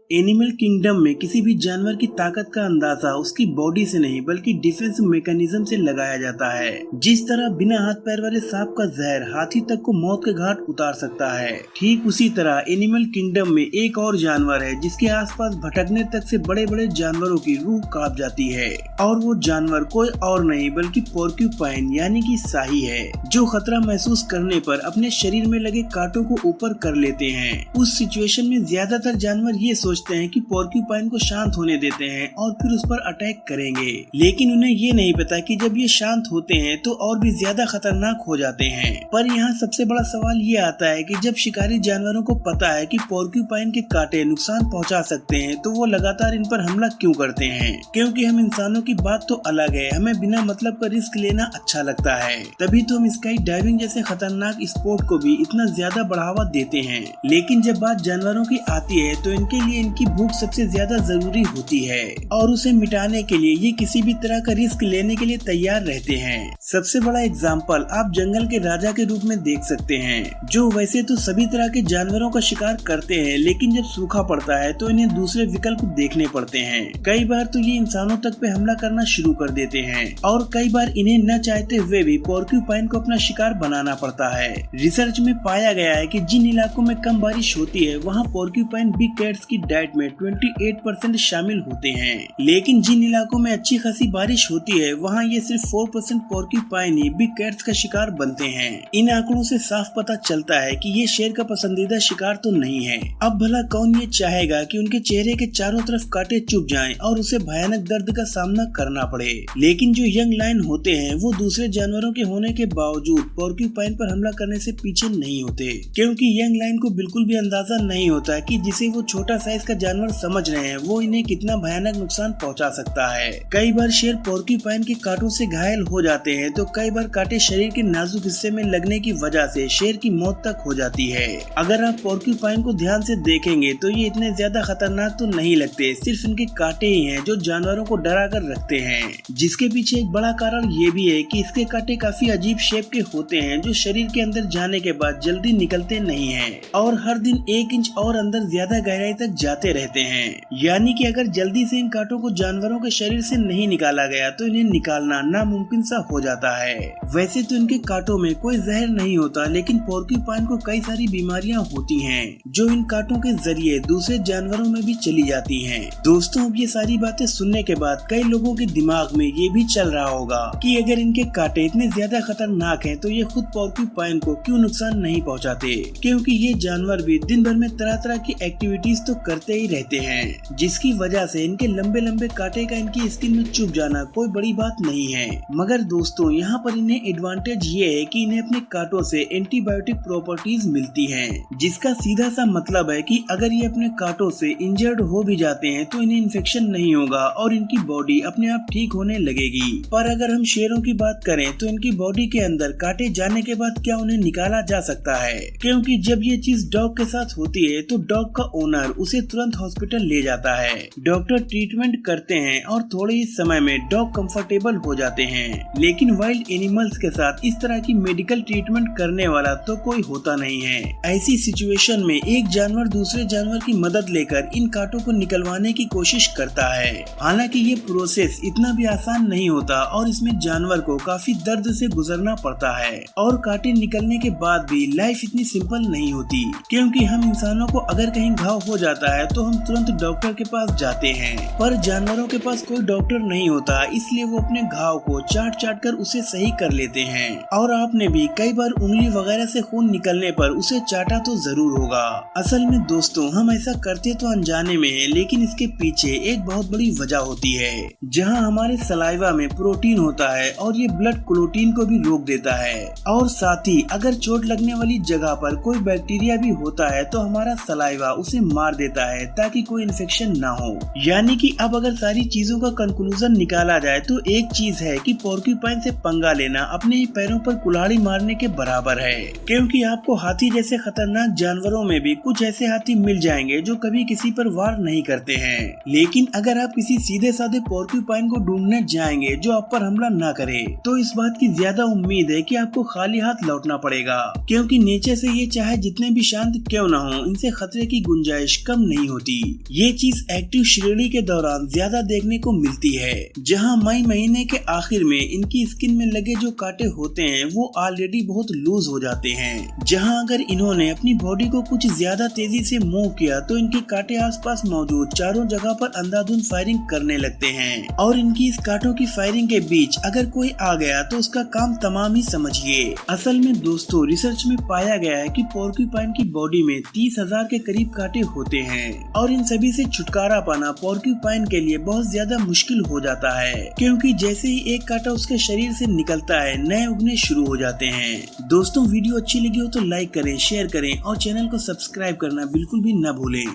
Animal kingdom में किसी भी जानवर की ताकत का अंदाजा उसकी बॉडी से नहीं बल्कि डिफेंस मैकेनिज्म से लगाया जाता है। जिस तरह बिना हाथ पैर वाले सांप का जहर हाथी तक को मौत के घाट उतार सकता है, ठीक उसी तरह एनिमल किंगडम में एक और जानवर है जिसके आसपास भटकने तक से बड़े बड़े जानवरों की रूह कांप जाती है। और वो जानवर कोई और नहीं बल्कि पोर्क्यूपाइन यानी कि शाही है, जो खतरा महसूस करने पर अपने शरीर में लगे कांटों को ऊपर कर लेते हैं। उस सिचुएशन में ज्यादातर जानवर ये सोचते हैं कि पोर्क्यूपाइन को शांत होने देते हैं और फिर उस पर अटैक करेंगे, लेकिन उन्हें ये नहीं पता कि जब ये शांत होते हैं तो और भी ज्यादा खतरनाक हो जाते हैं। पर यहाँ सबसे बड़ा सवाल ये आता है कि जब शिकारी जानवरों को पता है कि पोर्क्यूपाइन के कांटे नुकसान पहुँचा सकते हैं तो वो लगातार इन पर हमला क्यों करते हैं? क्योंकि हम इंसानों की बात तो अलग है, हमें बिना मतलब का रिस्क लेना अच्छा लगता है, तभी तो हम स्काई डाइविंग जैसे खतरनाक स्पोर्ट को भी इतना ज्यादा बढ़ावा देते हैं। लेकिन जब बात जानवरों की आती है तो इनके लिए इनकी भूख सबसे ज्यादा जरूरी होती है और उसे मिटाने के लिए ये किसी भी तरह का रिस्क लेने के लिए तैयार रहते हैं। सबसे बड़ा एग्जाम्पल आप जंगल के राजा के रूप में देख सकते हैं, जो वैसे तो सभी तरह के जानवरों का शिकार करते हैं, लेकिन जब सूखा पड़ता है तो इन्हें दूसरे विकल्प देखने पड़ते हैं। कई बार तो ये इंसानों तक पे हमला करना शुरू कर देते हैं और कई बार इन्हें न चाहते हुए भी पोर्क्यूपाइन को अपना शिकार बनाना पड़ता है। रिसर्च में पाया गया है कि जिन इलाकों में कम बारिश होती है वहाँ पोर्क्यूपाइन बिग कैट्स की डाइट में 28% शामिल होते हैं, लेकिन जिन इलाकों में अच्छी खासी बारिश होती है वहाँ ये सिर्फ 4% पोर्क्यूपाइन ही बिग कैट्स का शिकार बनते हैं। इन आंकड़ों से साफ पता चलता है कि ये शेर का पसंदीदा शिकार तो नहीं है। अब भला कौन ये चाहेगा कि उनके चेहरे के चारों तरफ कांटे चुभ जाएं और उसे भयानक दर्द का सामना करना पड़े? लेकिन जो यंग लायन होते हैं वो दूसरे जानवरों के होने के बावजूद पोर्क्यूपाइन पर हमला करने से पीछे नहीं होते, क्योंकि यंग लायन को बिल्कुल भी अंदाजा नहीं होता कि जिसे वो छोटा साइज का जानवर समझ रहे हैं वो इन्हें कितना भयानक नुकसान पहुंचा सकता है। कई बार शेर पोर्क्यूपाइन के कांटों से घायल हो जाते हैं तो कई बार कांटे शरीर के नाजुक हिस्से में लगने की वजह से शेर की मौत तक हो जाती है। अगर आप पोर्क्यूपाइन को ध्यान से देखेंगे तो ये इतने ज्यादा खतरनाक तो नहीं लगते, सिर्फ इनके कांटे ही हैं जो जानवरों को डरा कर रखते हैं। जिसके पीछे एक बड़ा कारण ये भी है कि इसके कांटे काफी अजीब शेप के होते हैं जो शरीर के अंदर जाने के बाद जल्दी निकलते नहीं है और हर दिन 1 इंच और अंदर ज्यादा गहराई तक जाते रहते हैं। यानी कि अगर जल्दी से इन कांटों को जानवरों के शरीर से नहीं निकाला गया तो इन्हें निकालना नामुमकिन सा हो जाता है। वैसे तो इनके कांटों में कोई जहर नहीं होता, लेकिन पोर्क्यूपाइन को कई सारी बीमारियां होती हैं जो इन कांटों के जरिए दूसरे जानवरों में भी चली जाती हैं। दोस्तों, अब ये सारी बातें सुनने के बाद कई लोगों के दिमाग में ये भी चल रहा होगा कि अगर इनके कांटे इतने ज्यादा खतरनाक हैं तो ये खुद पोर्क्यूपाइन को क्यों नुकसान नहीं पहुंचाते, क्योंकि ये जानवर भी दिन भर में तरह तरह की एक्टिविटीज तो करते ही रहते हैं, जिसकी वजह से इनके लंबे लंबे कांटे का इनकी स्किन में चुभ जाना कोई बड़ी बात नहीं है। मगर दोस्तों, यहाँ पर इन्हें एडवांटेज ये है कि इन्हें अपने कांटों से एंटीबायोटिक प्रॉपर्टीज मिलती हैं, जिसका सीधा सा मतलब है कि अगर ये अपने कांटों से इंजर्ड हो भी जाते हैं तो इन्हें इन्फेक्शन नहीं होगा और इनकी बॉडी अपने आप ठीक होने लगेगी। पर अगर हम शेरों की बात करें तो इनकी बॉडी के अंदर कांटे जाने के बाद क्या उन्हें निकाला जा सकता है? क्योंकि जब ये चीज डॉग के साथ होती है तो डॉग का ओनर उसे तुरंत हॉस्पिटल ले जाता है, डॉक्टर ट्रीटमेंट करते हैं और थोड़े ही समय में डॉग कंफर्टेबल हो जाते हैं। लेकिन वाइल्ड एनिमल्स के साथ इस तरह की मेडिकल ट्रीटमेंट करने वाला तो कोई होता नहीं है। ऐसी सिचुएशन में एक जानवर दूसरे जानवर की मदद लेकर इन कांटों को निकलवाने की कोशिश करता है। हालांकि ये प्रोसेस इतना भी आसान नहीं होता और इसमें जानवर को काफी दर्द से गुजरना पड़ता है और कांटे निकलने के बाद भी लाइफ इतनी सिंपल नहीं होती, क्योंकि हम इंसानों को अगर कहीं घाव हो जाता है तो हम तुरंत डॉक्टर के पास जाते हैं, पर जानवरों के पास कोई डॉक्टर नहीं होता, इसलिए वो अपने घाव को चाट चाट कर उसे सही कर लेते हैं। और आपने भी कई बार उंगली वगैरह से खून निकलने पर उसे चाटा तो जरूर होगा। असल में दोस्तों, हम ऐसा करते तो अनजाने में है, लेकिन इसके पीछे एक बहुत बड़ी वजह होती है। जहाँ हमारे सलाइवा में प्रोटीन होता है और ये ब्लड क्लोटीन को भी रोक देता है, और साथ ही अगर चोट लगने वाली जगह पर कोई बैक्टीरिया भी होता है तो हमारा सलाइवा उसे मार देता है ताकि कोई इन्फेक्शन ना हो। यानी कि अब अगर सारी चीजों का कंक्लूजन निकाला जाए तो एक चीज है कि पोर्क्यूपाइन से पंगा लेना अपने ही पैरों पर कुल्हाड़ी मारने के बराबर है, क्योंकि आपको हाथी जैसे खतरनाक जानवरों में भी कुछ ऐसे हाथी मिल जाएंगे जो कभी किसी पर वार नहीं करते हैं, लेकिन अगर आप किसी सीधे साधे पोर्क्यूपाइन को ढूंढने जाएंगे जो आप पर हमला ना करे तो इस बात की ज्यादा उम्मीद है कि आपको खाली हाथ लौटना पड़ेगा, क्योंकि नेचर से ये चाहे जितने भी शांत क्यों न हो, इनसे खतरे की गुंजाइश कम नहीं नहीं होती। ये चीज एक्टिव श्रेणी के दौरान ज्यादा देखने को मिलती है, जहां मई महीने के आखिर में इनकी स्किन में लगे जो कांटे होते हैं वो ऑलरेडी बहुत लूज हो जाते हैं। जहां अगर इन्होंने अपनी बॉडी को कुछ ज्यादा तेजी से मूव किया तो इनके कांटे आसपास मौजूद चारों जगह पर अंधाधुंध फायरिंग करने लगते हैं, और इनकी इस कांटों की फायरिंग के बीच अगर कोई आ गया तो उसका काम तमाम ही समझिए। असल में दोस्तों रिसर्च में पाया गया है कि पोर्क्यूपाइन की बॉडी में 30,000 के करीब कांटे होते हैं, और इन सभी से छुटकारा पाना पोर्क्यूपाइन के लिए बहुत ज्यादा मुश्किल हो जाता है, क्योंकि जैसे ही एक कांटा उसके शरीर से निकलता है नए उगने शुरू हो जाते हैं। दोस्तों वीडियो अच्छी लगी हो तो लाइक करें, शेयर करें और चैनल को सब्सक्राइब करना बिल्कुल भी न भूलें।